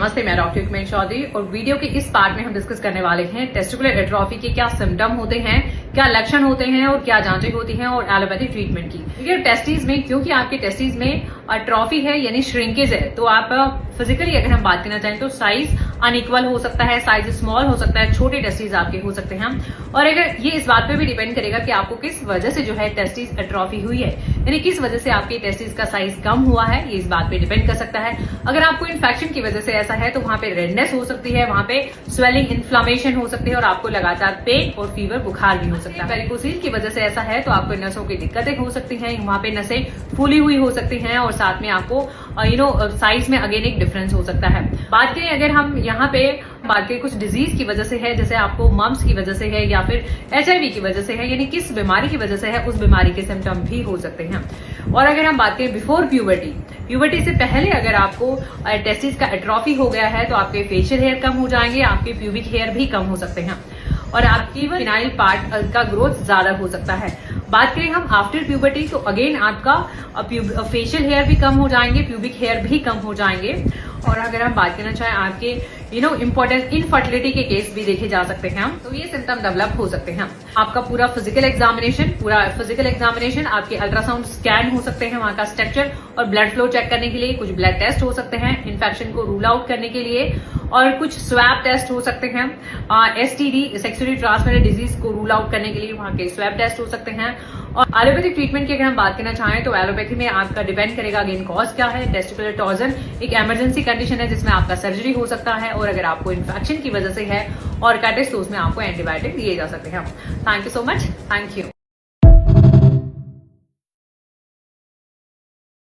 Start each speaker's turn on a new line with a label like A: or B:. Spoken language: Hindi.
A: नमस्ते, मैं डॉक्टर कुमेर चौधरी और वीडियो के इस पार्ट में हम डिस्कस करने वाले हैं टेस्टिकुलर एट्रोफी के क्या सिम्टम होते हैं, क्या लक्षण होते हैं और क्या जांचें होती हैं और एलोपैथिक ट्रीटमेंट की। देखिए टेस्टिस में, क्योंकि आपके टेस्टिस में एट्रोफी है यानी श्रिंकेज है, तो आप फिजिकली अगर हम बात करना चाहें तो साइज अनइक्वल हो सकता है, साइज स्मॉल हो सकता है, छोटे टेस्टिस आपके हो सकते हैं। और अगर ये इस बात पे भी डिपेंड करेगा कि आपको किस वजह से जो है टेस्टिस एट्रोफी हुई है, यानी किस वजह से आपके टेस्टिस का साइज कम हुआ है, ये इस बात पे डिपेंड कर सकता है। अगर आपको इन्फेक्शन की वजह से ऐसा है तो वहां पे रेडनेस हो सकती है, वहां पे स्वेलिंग इन्फ्लामेशन हो सकती है और आपको लगातार पेन और फीवर बुखार भी हो सकता है। वेरिकोसील की वजह से ऐसा है तो आपको नसों की दिक्कतें हो सकती हैं, वहां पे नसें फूली हुई हो सकती हैं और साथ में आपको साइज में अगेन एक डिफरेंस हो सकता है। बात करें अगर हम यहाँ पे बात करें कुछ डिजीज की वजह से है, जैसे आपको मम्स की वजह से है या फिर HIV की वजह से है, यानी किस बीमारी की वजह से है, उस बीमारी के सिम्टम भी हो सकते हैं। और अगर हम बात करें बिफोर प्यूबर्टी से पहले अगर आपको टेस्टिस का एट्रोफी हो गया है तो आपके फेशियल हेयर कम हो जाएंगे, आपके प्यूबिक हेयर भी कम हो सकते हैं और आपकी फिनाइल पार्ट का ग्रोथ ज्यादा हो सकता है। बात करें हम आफ्टर प्यूबर्टी तो अगेन आपका फेशियल हेयर भी कम हो जाएंगे, प्यूबिक हेयर भी कम हो जाएंगे। और अगर हम बात करना चाहें आपके इंपॉर्टेंट इनफर्टिलिटी के केस भी देखे जा सकते हैं, तो ये सिम्टम डेवलप हो सकते हैं। आपका पूरा फिजिकल एग्जामिनेशन आपके अल्ट्रासाउंड स्कैन हो सकते हैं, वहां का स्ट्रक्चर और ब्लड फ्लो चेक करने के लिए कुछ ब्लड टेस्ट हो सकते हैं, इन्फेक्शन को रूल आउट करने के लिए, और कुछ स्वैब टेस्ट हो सकते हैं, STD सेक्सुअली ट्रांसमिटेड डिजीज को रूल आउट करने के लिए वहां के स्वैब टेस्ट हो सकते हैं। और एलोपैथिक ट्रीटमेंट की अगर हम बात करना चाहें तो एलोपैथी में आपका डिपेंड करेगा अगेन कॉज क्या है। टेस्टिकुलर टॉर्जन एक इमरजेंसी कंडीशन है जिसमें आपका सर्जरी हो सकता है, और अगर आपको इन्फेक्शन की वजह से है और कैटिस तो उसमें आपको एंटीबायोटिक दिए जा सकते हैं। Thank you so much, thank you.